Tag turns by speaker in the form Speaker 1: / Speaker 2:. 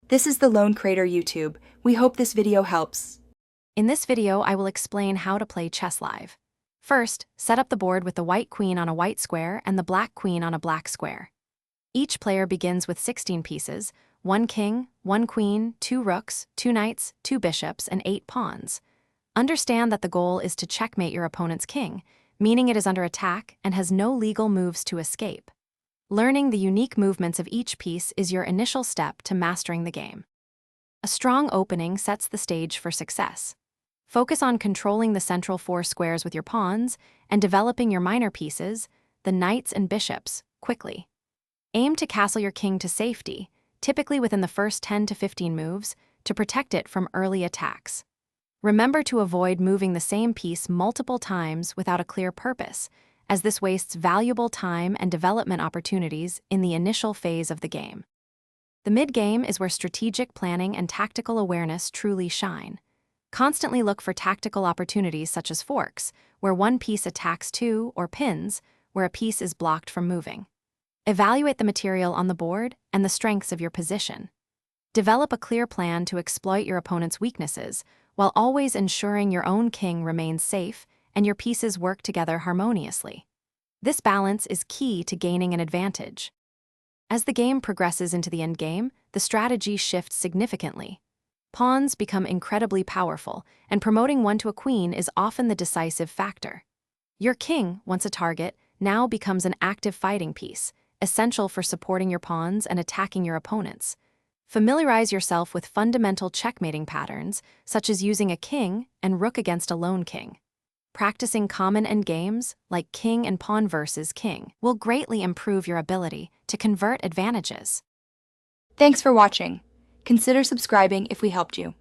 Speaker 1: This is the Lone Crater YouTube. We hope this video helps.
Speaker 2: In this video, I will explain how to play chess live. First, set up the board with the white queen on a white square and the black queen on a black square. Each player begins with 16 pieces, 1 king, 1 queen, 2 rooks, 2 knights, 2 bishops, and 8 pawns. Understand that the goal is to checkmate your opponent's king, meaning it is under attack and has no legal moves to escape. Learning the unique movements of each piece is your initial step to mastering the game. A strong opening sets the stage for success. Focus on controlling the central 4 squares with your pawns and developing your minor pieces, the knights and bishops, quickly. Aim to castle your king to safety, typically within the first 10 to 15 moves, to protect it from early attacks. Remember to avoid moving the same piece multiple times without a clear purpose, as this wastes valuable time and development opportunities in the initial phase of the game. The mid-game is where strategic planning and tactical awareness truly shine. Constantly look for tactical opportunities such as forks, where one piece attacks 2, or pins, where a piece is blocked from moving. Evaluate the material on the board and the strengths of your position. Develop a clear plan to exploit your opponent's weaknesses, while always ensuring your own king remains safe and your pieces work together harmoniously. This balance is key to gaining an advantage. As the game progresses into the endgame, the strategy shifts significantly. Pawns become incredibly powerful, and promoting one to a queen is often the decisive factor. Your king, once a target, now becomes an active fighting piece, essential for supporting your pawns and attacking your opponents. Familiarize yourself with fundamental checkmating patterns, such as using a king and rook against a lone king. Practicing common endgames, like king and pawn versus king, will greatly improve your ability to convert advantages.
Speaker 1: Thanks for watching. Consider subscribing if we helped you.